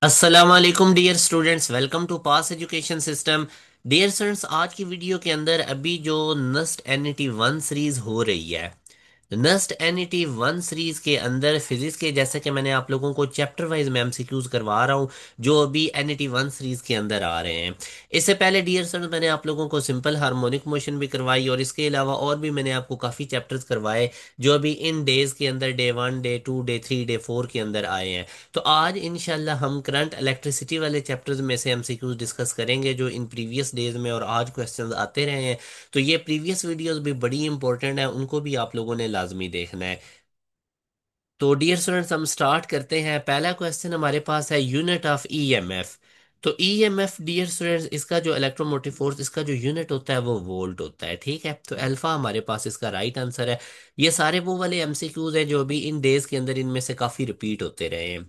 अस्सलाम वालेकुम dear students, welcome to pass education system. Dear students, आज की वीडियो के अंदर अभी जो नस्ट एनईटी वन सीरीज हो रही है, नस्ट एनईटी वन सीरीज के अंदर फिजिक्स के, जैसे कि मैंने आप लोगों को चैप्टर वाइज में एमसीक्यूज करवा रहा हूँ जो अभी एनईटी वन सीरीज के अंदर आ रहे हैं। इससे पहले डियर स्टूडेंट्स, मैंने आप लोगों को सिंपल हार्मोनिक मोशन भी करवाई और इसके अलावा और भी मैंने आपको काफ़ी चैप्टर्स करवाए जो अभी इन डेज के अंदर day one, day two, day three, day four के अंदर आए हैं। तो आज इंशाल्लाह हम करंट इलेक्ट्रिसिटी वाले चैप्टर्स में से एमसीक्यूज डिस्कस करेंगे जो इन प्रीवियस डेज में और आज क्वेश्चंस आते रहे हैं। तो ये प्रीवियस वीडियोस भी बड़ी इंपॉर्टेंट है, उनको भी आप लोगों ने लाजमी देखना है। तो डियर स्टूडेंट्स, हम स्टार्ट करते हैं। पहला क्वेश्चन हमारे पास है यूनिट ऑफ ईएमएफ। तो ईएमएफ डियर स्टूडेंट्स, इसका जो इलेक्ट्रोमोटिव फोर्स, इसका जो यूनिट होता है वो वोल्ट होता है। ठीक है, तो अल्फा हमारे पास इसका राइट आंसर है। ये सारे वो वाले एमसीक्यूज हैं जो अभी इन डेज के अंदर इनमें से काफी रिपीट होते रहे हैं।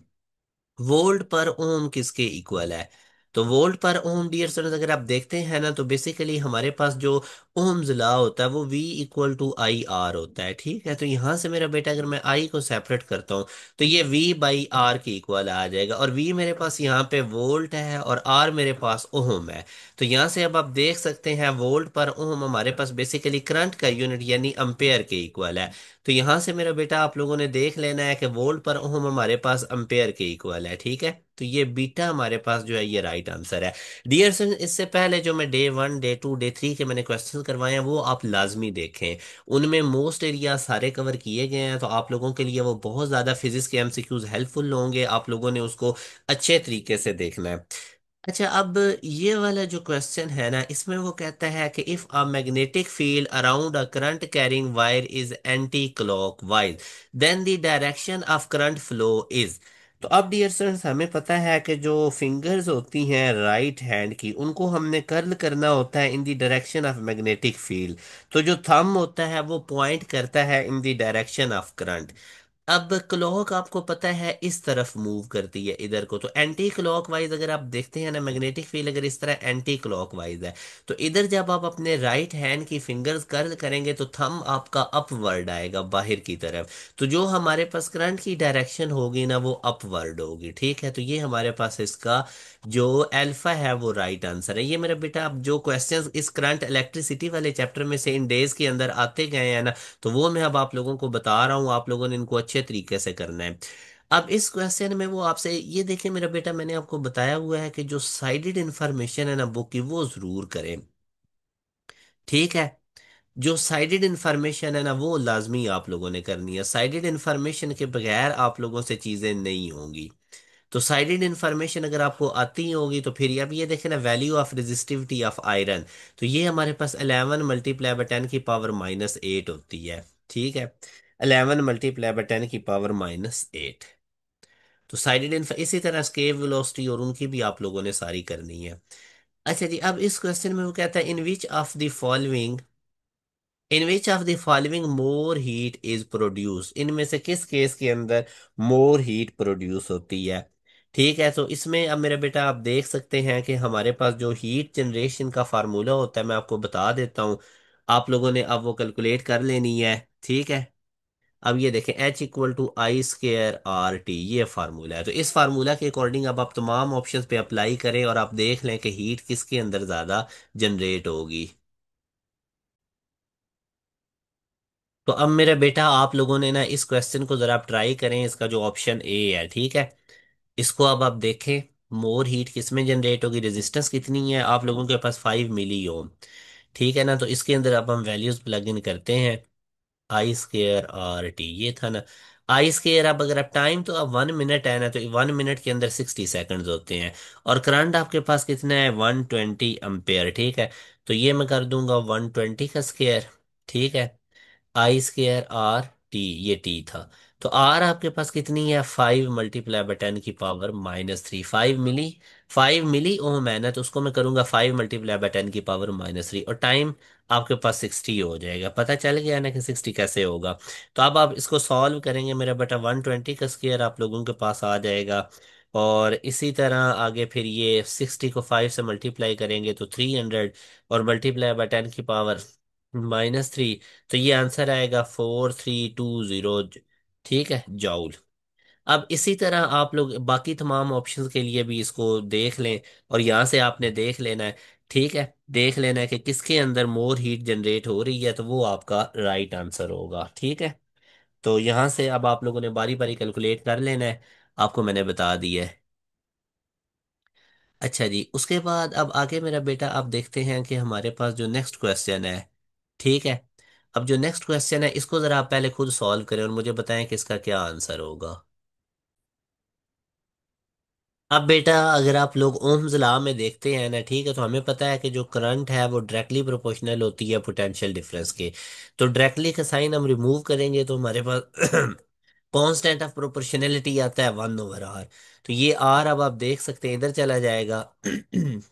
वोल्ट पर ओम किसके इक्वल है? तो वोल्ट पर ओम डियर स्टूडेंट्स, अगर आप देखते हैं ना, तो बेसिकली हमारे पास जो ओम्स लॉ होता है वो V equal to I R होता है। ठीक है, तो यहां से मेरा बेटा, अगर मैं I को सेपरेट करता हूँ तो ये V बाई आर के इक्वल आ जाएगा, और V मेरे पास यहाँ पे वोल्ट है और R मेरे पास ओम है। तो यहाँ से अब आप देख सकते हैं वोल्ट पर ओम हमारे पास बेसिकली करंट का यूनिट यानी अम्पेयर के इक्वल है। तो यहां से मेरा बेटा आप लोगों ने देख लेना है कि वोल्ट पर ओम हमारे पास एम्पेयर के इक्वल है। ठीक है, तो ये बीटा हमारे पास जो है ये राइट आंसर है। डियर स्टूडेंट, इससे पहले जो मैं day one, day two, day three के मैंने क्वेश्चन करवाए हैं वो आप लाजमी देखें। उनमें मोस्ट एरिया सारे कवर किए गए हैं, तो आप लोगों के लिए वो बहुत ज्यादा फिजिक्स के एमसीक्यूज हेल्पफुल होंगे। आप लोगों ने उसको अच्छे तरीके से देखना है। अच्छा, अब ये वाला जो क्वेश्चन है ना, इसमें वो कहता है कि if a magnetic field around a current carrying wire is anticlockwise, then the direction of current flow is. तो अब डियर स्टूडेंट्स, हमें पता है कि जो फिंगर्स होती हैं राइट हैंड की, उनको हमने कर्ल करना होता है in the direction of magnetic field. तो जो थंब होता है वो पॉइंट करता है in the direction of current. अब क्लॉक आपको पता है इस तरफ मूव करती है इधर को, तो एंटी क्लॉक वाइज अगर आप देखते हैं ना, मैग्नेटिक फील्ड अगर इस तरह एंटी क्लॉक वाइज है, तो इधर जब आप अपने राइट हैंड की फिंगर्स कर्ल करेंगे तो थंब आपका अपवर्ड आएगा बाहर की तरफ। तो जो हमारे पास करंट की डायरेक्शन होगी ना वो अपवर्ड होगी। ठीक है, तो ये हमारे पास इसका जो अल्फा है वो राइट आंसर है। ये मेरा बेटा, अब जो क्वेश्चंस इस करंट इलेक्ट्रिसिटी वाले चैप्टर में से इन डेज के अंदर आते गए हैं ना, तो वो मैं अब आप लोगों को बता रहा हूँ, आप लोगों ने इनको अच्छे तरीके से करना है। अब इस क्वेश्चन में वो आपसे ये देखिए मेरा बेटा, मैंने आपको बताया हुआ है कि जो साइडेड इंफॉर्मेशन है ना बुक की, वो जरूर करें। ठीक है, जो साइडेड इंफॉर्मेशन है ना वो लाजमी आप लोगों ने करनी है। साइडेड इंफॉर्मेशन के बगैर आप लोगों से चीजें नहीं होंगी। तो साइडेड इंफॉर्मेशन अगर आपको आती होगी तो फिर अब ये देखें ना, value of resistivity of iron, तो ये हमारे पास 11 मल्टीप्लाई बाय 10 की पावर माइनस 8 होती है। ठीक है, 11 मल्टीप्लाई बाय 10 की पावर माइनस 8। तो साइडेड इसी तरह स्केप वेलोसिटी और उनकी भी आप लोगों ने सारी करनी है। अच्छा जी, अब इस क्वेश्चन में वो कहता है in which of the following more heat is produce, इनमें से किस केस के अंदर मोर हीट प्रोड्यूस होती है? ठीक है, तो इसमें अब मेरा बेटा आप देख सकते हैं कि हमारे पास जो हीट जनरेशन का फार्मूला होता है, मैं आपको बता देता हूँ। आप लोगों ने अब वो कैलकुलेट कर लेनी है। ठीक है, अब ये देखें H equal to I square R T, ये फार्मूला है। तो इस फार्मूला के अकॉर्डिंग अब आप तमाम ऑप्शंस पे अप्लाई करें और आप देख लें कि हीट किसके अंदर ज्यादा जनरेट होगी। तो अब मेरा बेटा, आप लोगों ने ना इस क्वेश्चन को जरा आप ट्राई करें। इसका जो ऑप्शन ए है, ठीक है, इसको अब आप देखें। मोर हीट किस में जनरेट होगी, रेजिस्टेंस कितनी है आप लोगों के पास? 5 मिली ओम। ठीक है ना, तो इसके अंदर अब हम वैल्यूज प्लग इन करते हैं। आई स्केयर आर टी, ये था ना। आई स्केयर, अब अगर आप टाइम, तो अब 1 मिनट है ना, तो 1 मिनट के अंदर 60 सेकंड्स होते हैं। और करंट आपके पास कितना है? 120 एम्पेयर। ठीक है, तो ये मैं कर दूंगा 120 का स्केयर। ठीक है, आई स्केयर आर टी, ये टी था। तो आर आपके पास कितनी है? 5 मल्टीप्लाई बाय 10 की पावर माइनस 3। 5 मिली ओम है ना, तो उसको मैं करूंगा 5 मल्टीप्लाई बाय 10 की पावर माइनस 3, और टाइम आपके पास 60 हो जाएगा। पता चल गया ना कि 60 कैसे होगा? तो अब आप इसको सॉल्व करेंगे मेरा बेटा, 120 का स्केयर आप लोगों के पास आ जाएगा। और इसी तरह आगे फिर ये 60 को 5 से मल्टीप्लाई करेंगे तो 300, और मल्टीप्लाई बाय 10 की पावर माइनस 3। तो ये आंसर आएगा 4320। ठीक है, जॉउल। अब इसी तरह आप लोग बाकी तमाम ऑप्शंस के लिए भी इसको देख लें, और यहाँ से आपने देख लेना है। ठीक है, देख लेना है कि किसके अंदर मोर हीट जनरेट हो रही है, तो वो आपका राइट आंसर होगा। ठीक है, तो यहाँ से अब आप लोगों ने बारी बारी कैलकुलेट कर लेना है, आपको मैंने बता दिया है। अच्छा जी, उसके बाद अब आगे मेरा बेटा आप देखते हैं कि हमारे पास जो नेक्स्ट क्वेश्चन है। ठीक है, अब जो नेक्स्ट क्वेश्चन है इसको जरा आप पहले खुद सॉल्व करें और मुझे बताएं कि इसका क्या आंसर होगा। अब बेटा अगर आप लोग ओम्स लॉ में देखते हैं ना, ठीक है, तो हमें पता है कि जो करंट है वो डायरेक्टली प्रोपोर्शनल होती है पोटेंशियल डिफरेंस के। तो डायरेक्टली का साइन हम रिमूव करेंगे तो हमारे पास कांस्टेंट ऑफ प्रोपोर्शनैलिटी आता है 1/r। तो ये आर अब आप देख सकते हैं इधर चला जाएगा।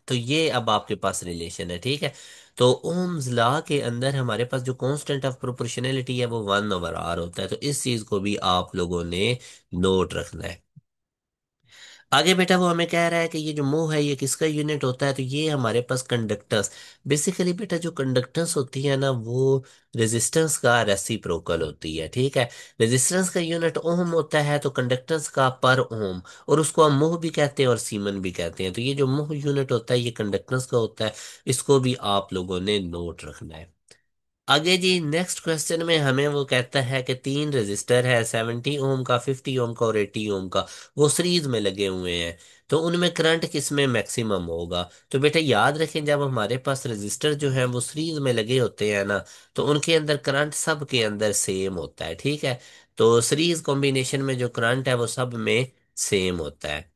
तो ये अब आपके पास रिलेशन है। ठीक है, तो ओम्स लॉ के अंदर हमारे पास जो कांस्टेंट ऑफ प्रोपोर्शनैलिटी है वो 1/r होता है। तो इस चीज को भी आप लोगों ने नोट रखना है। आगे बेटा वो हमें कह रहा है कि ये जो मोह है ये किसका यूनिट होता है, तो ये हमारे पास कंडक्टेंस। बेसिकली बेटा जो कंडक्टेंस होती है ना वो रेजिस्टेंस का रेसिप्रोकल होती है। ठीक है, रेजिस्टेंस का यूनिट ओम होता है, तो कंडक्टेंस का पर ओम, और उसको हम मोह भी कहते हैं और सीमन भी कहते हैं। तो ये जो मोह यूनिट होता है ये कंडक्टेंस का होता है, इसको भी आप लोगों ने नोट रखना है। आगे जी नेक्स्ट क्वेश्चन में हमें वो कहता है कि तीन रेजिस्टर है, 70 ओम का, 50 ओम का और 80 ओम का, वो सीरीज में लगे हुए हैं। तो उनमें करंट किस में मैक्सिमम होगा। तो बेटा याद रखें जब हमारे पास रेजिस्टर जो है वो सीरीज में लगे होते हैं ना, तो उनके अंदर करंट सब के अंदर सेम होता है। ठीक है, तो सीरीज कॉम्बिनेशन में जो करंट है वो सब में सेम होता है।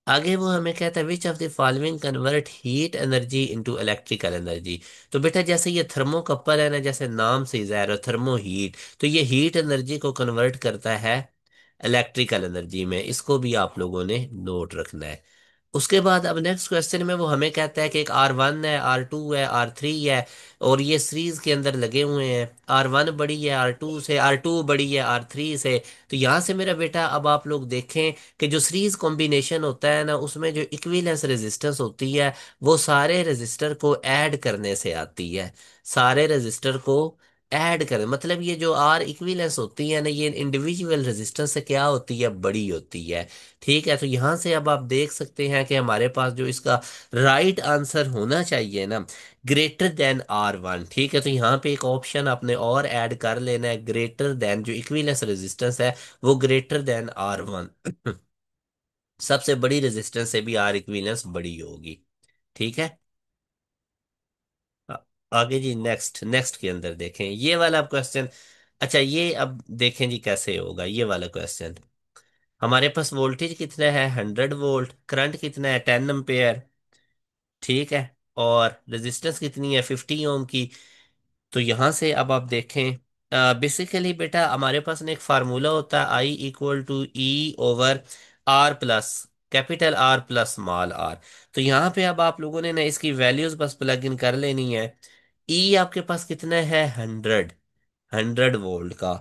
आगे वो हमें कहता है विच of the following convert heat energy into electrical energy. तो बेटा जैसे ये थर्मोकपल है ना, जैसे नाम से ही ज़ाहिर है थर्मो हीट, तो ये हीट एनर्जी को कन्वर्ट करता है इलेक्ट्रिकल एनर्जी में। इसको भी आप लोगों ने नोट रखना है। उसके बाद अब नेक्स्ट क्वेश्चन में वो हमें कहता है कि एक R1 है, R2 है, R3 है, और ये सीरीज के अंदर लगे हुए हैं। R1 बड़ी है R2 से, R2 बड़ी है R3 से। तो यहाँ से मेरा बेटा अब आप लोग देखें कि जो सीरीज कॉम्बिनेशन होता है ना उसमें जो इक्विवेलेंस रेजिस्टेंस होती है वो सारे रेजिस्टर को ऐड करने से आती है। सारे रेजिस्टर को ऐड करें मतलब ये जो आर इक्विवेलेंस होती है ना ये इंडिविजुअल रेजिस्टेंस से क्या होती है, बड़ी होती है। ठीक है, तो यहां से अब आप देख सकते हैं कि हमारे पास जो इसका राइट आंसर होना चाहिए ना, ग्रेटर देन R1। ठीक है, तो यहाँ पे एक ऑप्शन आपने और ऐड कर लेना है, ग्रेटर देन, जो इक्विवेलेंस रेजिस्टेंस है वो ग्रेटर देन R1। सबसे बड़ी रेजिस्टेंस से भी आर इक्विवेलेंस बड़ी होगी। ठीक है, आ- आगे जी नेक्स्ट नेक्स्ट के अंदर देखें ये वाला क्वेश्चन। अच्छा ये अब देखें जी कैसे होगा ये वाला क्वेश्चन। हमारे पास वोल्टेज कितना है, 100 वोल्ट, करंट कितना है, 10 एम्पेयर। ठीक है, और रेजिस्टेंस कितनी है, 50 ओम की। तो यहां से अब आप देखें बेसिकली बेटा हमारे पास ना एक फार्मूला होता है, I = E/R capital R plus small R. तो यहाँ पे अब आप लोगों ने ना इसकी वैल्यूज बस प्लग इन कर लेनी है। ई आपके पास कितना है, 100 वोल्ट का,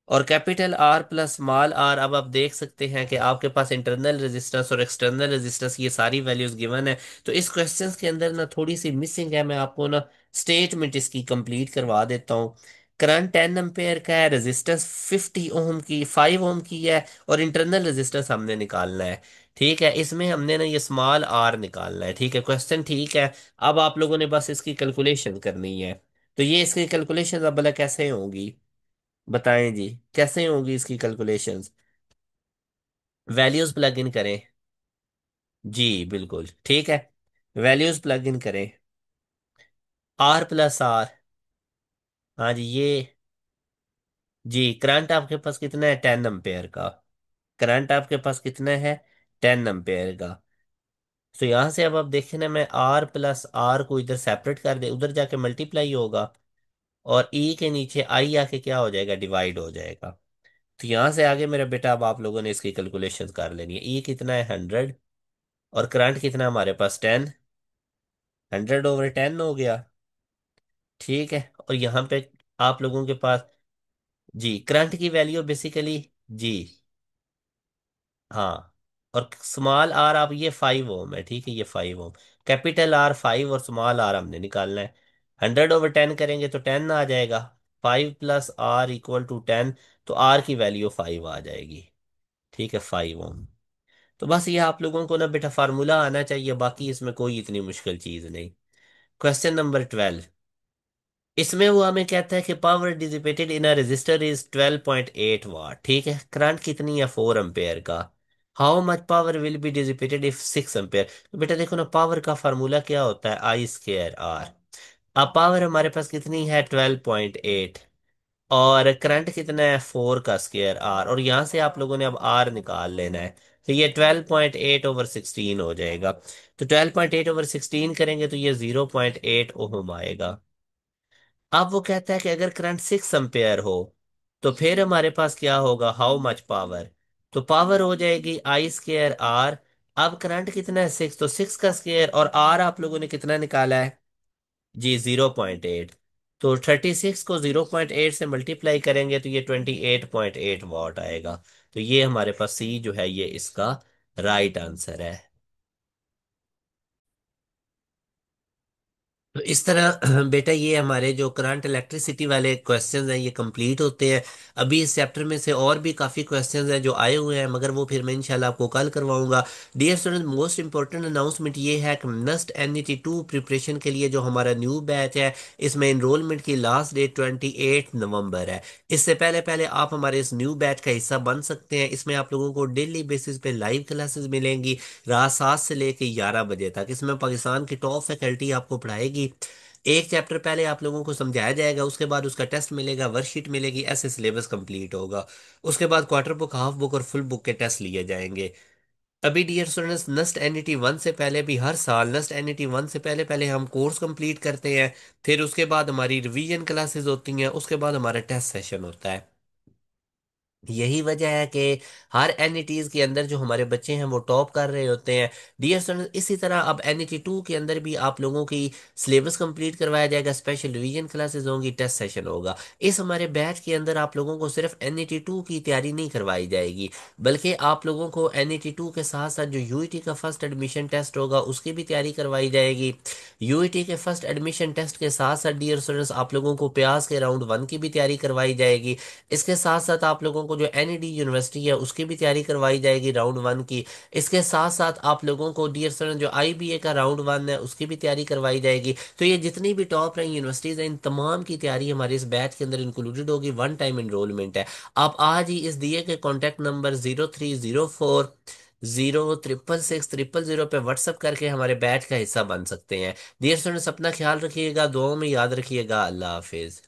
और capital R plus small R. अब आप देख सकते हैं कि आपके पास इंटरनल रेजिस्टेंस और एक्सटर्नल रेजिस्टेंस ये सारी वैल्यूज गिवन है। तो इस क्वेश्चन के अंदर ना थोड़ी सी मिसिंग है, मैं आपको ना स्टेटमेंट इसकी कंप्लीट करवा देता हूँ। करंट 10 एम्पेयर का है, रेजिस्टेंस 50 ओम की, 5 ओम की है, और इंटरनल रेजिस्टेंस हमने निकालना है। ठीक है, इसमें हमने ना ये स्मॉल आर निकालना है। ठीक है, क्वेश्चन ठीक है। अब आप लोगों ने बस इसकी कैलकुलेशन करनी है। तो ये इसकी कैलकुलेशन अब भला कैसे होंगी, बताएं जी, कैसे होंगी इसकी कैलकुलेशंस। वैल्यूज प्लग इन करें। जी बिल्कुल ठीक है, वैल्यूज प्लग इन करें। R+R, हाँ जी ये, जी करंट आपके पास कितना है, 10 एम्पेयर का। करंट आपके पास कितना है, 10 एम्पेयर का। तो यहां से अब आप देखें ना, मैं R+R को इधर सेपरेट कर दे, उधर जाके मल्टीप्लाई होगा, और E के नीचे I आके क्या हो जाएगा, डिवाइड हो जाएगा। तो यहां से आगे मेरा बेटा अब आप लोगों ने इसकी कैलकुलेशन कर लेनी है। E कितना है, 100, और करंट कितना है हमारे पास, 10। 100/10 हो गया। ठीक है, और यहाँ पे आप लोगों के पास, जी करंट की वैल्यू बेसिकली, जी हाँ, और स्मॉल आर आप, ये 5 ओम है। ठीक है, ये 5 ओम, कैपिटल आर 5 और स्मॉल आर हमने निकालना है। 100/10 करेंगे तो 10 आ जाएगा, 5 + R = 10, तो आर की वैल्यू 5 आ जाएगी। ठीक है, 5 ओम। तो बस ये आप लोगों को ना बेटा फार्मूला आना चाहिए, बाकी इसमें कोई इतनी मुश्किल चीज नहीं। Question number 12। इसमें वो हमें कहता है कि power dissipated in a resistor is 12.8 watt. ठीक है, करंट कितनी है, 4 एम्पेयर का। How much power will be dissipated if 6 ampere. तो बेटा देखो ना, पावर का फार्मूला क्या होता है, I² R। अब पावर हमारे पास कितनी है, 12.8, और करंट कितना है, 4 का स्क्वायर R, और यहां से आप लोगों ने अब R निकाल लेना है। तो ये 12.8/16 हो जाएगा। तो 12.8/16 करेंगे तो ये 0.8 ओहम आएगा। अब वो कहता है कि अगर करंट 6 एम्पेयर हो तो फिर हमारे पास क्या होगा, हाउ मच पावर। तो पावर हो जाएगी I² R। अब करंट कितना है, 6, तो 6 का स्क्वायर, और R आप लोगों ने कितना निकाला है जी, 0.8। तो 36 को 0.8 से मल्टीप्लाई करेंगे तो ये 28.8 वाट आएगा। तो ये हमारे पास सी जो है ये इसका राइट आंसर है। तो इस तरह बेटा ये हमारे जो करंट इलेक्ट्रिसिटी वाले क्वेश्चंस हैं ये कंप्लीट होते हैं। अभी इस चैप्टर में से और भी काफ़ी क्वेश्चंस हैं जो आए हुए हैं, मगर वो फिर मैं इंशाल्लाह आपको कल करवाऊंगा। Dear student, most important announcement ये है कि नस्ट NET 2 प्रिपरेशन के लिए जो हमारा न्यू बैच है, इसमें इनरोलमेंट की लास्ट डेट 28 नवंबर है। इससे पहले पहले आप हमारे इस न्यू बैच का हिस्सा बन सकते हैं। इसमें आप लोगों को डेली बेसिस पे लाइव क्लासेस मिलेंगी, रात 7 से लेके 11 बजे तक। इसमें पाकिस्तान की टॉप फैकल्टी आपको पढ़ाएगी। एक चैप्टर पहले आप लोगों को समझाया जाएगा, उसके बाद उसका टेस्ट मिलेगा, वर्कशीट मिलेगी, ऐसे सिलेबस कंप्लीट होगा। उसके बाद क्वार्टर बुक, हाफ बुक और फुल बुक के टेस्ट लिए जाएंगे। अभी डियर स्टूडेंट्स, नस्ट NET 1 से पहले भी हर साल नस्ट NET 1 से पहले पहले हम कोर्स कंप्लीट करते हैं। फिर उसके बाद हमारी रिवीजन क्लासेस होती हैं, उसके बाद हमारा टेस्ट सेशन होता है। यही वजह है कि हर NETs के अंदर जो हमारे बच्चे हैं वो टॉप कर रहे होते हैं। डियर स्टूडेंट्स, इसी तरह अब NET 2 के अंदर भी आप लोगों की सिलेबस कंप्लीट करवाया जाएगा, स्पेशल रिवीजन क्लासेस होंगी, टेस्ट सेशन होगा। इस हमारे बैच के अंदर आप लोगों को सिर्फ NET 2 की तैयारी नहीं करवाई जाएगी, बल्कि आप लोगों को NET 2 के साथ साथ जो UET का फर्स्ट एडमिशन टेस्ट होगा उसकी भी तैयारी करवाई जाएगी। UET के फर्स्ट एडमिशन टेस्ट के साथ साथ डियर स्टूडेंट्स आप लोगों को प्यास के राउंड 1 की भी तैयारी करवाई जाएगी। इसके साथ साथ आप लोगों को जो NED यूनिवर्सिटी है उसकी भी तैयारी करवाई जाएगी राउंड 1 की। इसके साथ साथ आप लोगों को डियर स्टूडेंट जो IBA का राउंड 1 है उसकी भी तैयारी करवाई जाएगी। तो ये जितनी भी टॉप रही यूनिवर्सिटीज हैं इन तमाम की तैयारी हमारे इस बैच के अंदर इंक्लूडेड होगी। 1 टाइम इनरोलमेंट है। आप आज ही इस दिए के कॉन्टैक्ट नंबर 0304 0 666 000 पे व्हाट्सअप करके हमारे बैच का हिस्सा बन सकते हैं। डियर स्टूडेंट्स, अपना ख्याल रखिएगा, दुआओं में याद रखिएगा। अल्लाह हाफिज।